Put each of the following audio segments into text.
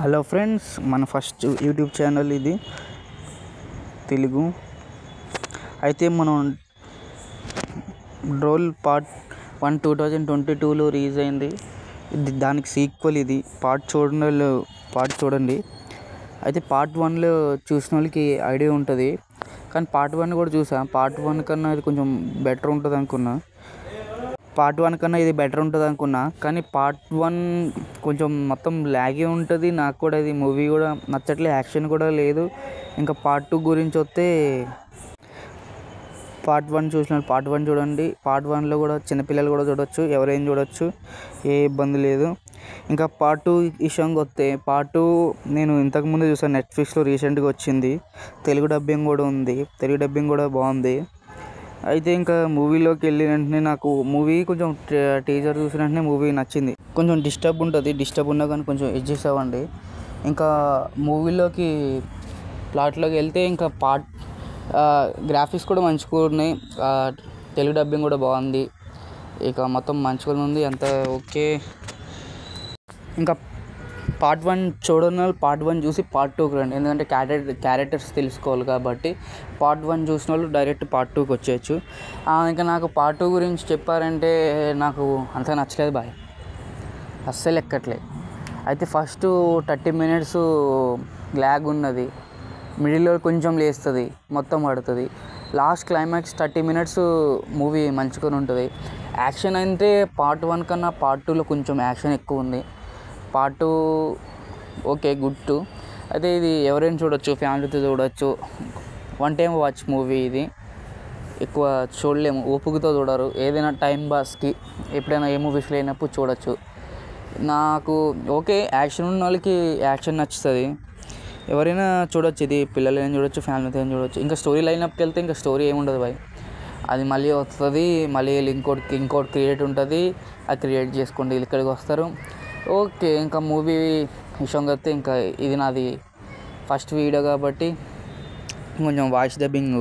Hello friends, మన first YouTube channel ఇది తెలుగు. అయితే మనం డ్రోల్ పార్ట్ 1 2022లో రిలీజ్ అయింది. దానికి సీక్వెల్ ఇది. పార్ట్ చూడండి. అయితే పార్ట్ 1లో చూసిన వాళ్ళకి ఐడియా ఉంటుంది, కానీ పార్ట్ 1 కూడా చూసా. పార్ట్ 1 కన్నా ఇది కొంచెం బెటర్ ఉంటుంది అనుకున్నా. కానీ పార్ట్ 1 కొంచెం మొత్తం లాగే ఉంటుంది. నాకు కూడా ఇది మూవీ కూడా నచ్చట్లేదు, యాక్షన్ కూడా లేదు. ఇంకా పార్ట్ 2 గురించి వస్తే, పార్ట్ 1 చూసిన పార్ట్ 1 చూడండి. పార్ట్ 1లో కూడా చిన్నపిల్లలు కూడా చూడొచ్చు, ఎవరైనా చూడొచ్చు, ఏ ఇబ్బంది లేదు. ఇంకా పార్ట్ 2 విషయంకి వస్తే, పార్ట్ 2 నేను ఇంతకుముందు చూసాను, నెట్ఫ్లిక్స్లో రీసెంట్గా వచ్చింది. తెలుగు డబ్బింగ్ కూడా ఉంది, తెలుగు డబ్బింగ్ కూడా బాగుంది. అయితే ఇంకా మూవీలోకి వెళ్ళిన వెంటనే నాకు మూవీ కొంచెం టీజర్ చూసిన వెంటనే మూవీ నచ్చింది. కొంచెం డిస్టర్బ్ ఉంటుంది, డిస్టర్బ్ ఉన్నా కానీ కొంచెం అడ్జస్ట్ అవ్వండి. ఇంకా మూవీలోకి ప్లాట్లోకి వెళ్తే, ఇంకా గ్రాఫిక్స్ కూడా మంచిగా ఉన్నాయి, తెలుగు డబ్బింగ్ కూడా బాగుంది, ఇక మొత్తం మంచిగా ఉంది, అంత ఓకే. ఇంకా పార్ట్ 1 చూడని వాళ్ళు పార్ట్ 1 చూసి పార్ట్ 2కి రండి, ఎందుకంటే క్యారెక్టర్స్ తెలుసుకోవాలి కాబట్టి. పార్ట్ 1 చూసిన వాళ్ళు డైరెక్ట్ పార్ట్ 2కి వచ్చేయచ్చు. ఇంకా నాకు పార్ట్ 2 గురించి చెప్పారంటే నాకు అంత నచ్చలేదు బాయ్, అస్సలు ఎక్కట్లేదు. అయితే ఫస్ట్ 30 minutes ల్యాగ్ ఉన్నది, మిడిల్లో కొంచెం లేస్తుంది, మొత్తం పడుతుంది. లాస్ట్ క్లైమాక్స్ 30 minutes మూవీ మంచిగా ఉంటుంది. యాక్షన్ అంటే పార్ట్ 1 కన్నా పార్ట్ 2లో కొంచెం యాక్షన్ ఎక్కువ ఉంది. Part 2 okay, good 2. అయితే ఇది ఎవరైనా చూడొచ్చు, ఫ్యామిలీతో చూడొచ్చు, వన్ టైం వాచ్ మూవీ ఇది. ఎక్కువ చూడలేము, ఓపికతో చూడరు, ఏదైనా టైం పాస్కి ఎప్పుడైనా ఏ మూవీస్ లేనప్పుడు చూడొచ్చు. నాకు ఓకే, యాక్షన్ ఉన్న వాళ్ళకి యాక్షన్ నచ్చుతుంది, ఎవరైనా చూడొచ్చు. ఇది పిల్లలైనా చూడొచ్చు, ఫ్యామిలీతో అయినా చూడొచ్చు. ఇంకా స్టోరీ లైనప్కి వెళ్తే ఇంకా స్టోరీ ఏముండదు బాయ్, అది మళ్ళీ వస్తుంది, మళ్ళీ ఇంకోటి క్రియేట్ ఉంటుంది, అది క్రియేట్ చేసుకోండి, ఇక్కడికి వస్తారు, ఓకే. ఇంకా మూవీ విషయంగా వస్తే, ఇంకా ఇది నాది ఫస్ట్ వీడియో కాబట్టి కొంచెం వాయిస్ డబ్బింగ్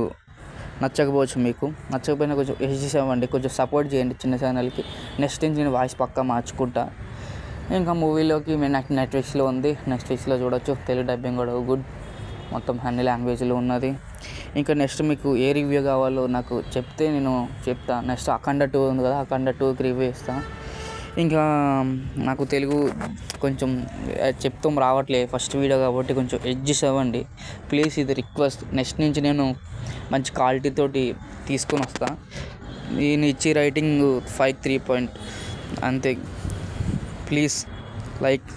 నచ్చకపోవచ్చు, మీకు నచ్చకపోయినా కొంచెం అడ్జస్ట్ అవ్వండి, కొంచెం సపోర్ట్ చేయండి చిన్న ఛానల్కి. నెక్స్ట్ నుంచి నేను వాయిస్ పక్కా మార్చుకుంటా. ఇంకా మూవీలోకి నాకు నెట్ఫ్లిక్స్లో ఉంది, నెట్ఫ్లిక్స్లో చూడొచ్చు, తెలుగు డబ్బింగ్ కూడా గుడ్, మొత్తం అన్ని లాంగ్వేజ్లో ఉన్నది. ఇంకా నెక్స్ట్ మీకు ఏ రివ్యూ కావాలో నాకు చెప్తే నేను చెప్తా. నెక్స్ట్ అఖండ 2 ఉంది కదా, అఖండ 2కి రివ్యూ ఇస్తాను. ఇంకా నాకు తెలుగు కొంచెం చెప్తాం రావట్లేదు, ఫస్ట్ వీడియో కాబట్టి కొంచెం అడ్జస్ట్ అవ్వండి ప్లీజ్, ఇది రిక్వెస్ట్. నెక్స్ట్ నుంచి నేను మంచి క్వాలిటీతోటి తీసుకొని వస్తాను. నేను ఇచ్చే రైటింగ్ 5 3 అంతే. Please like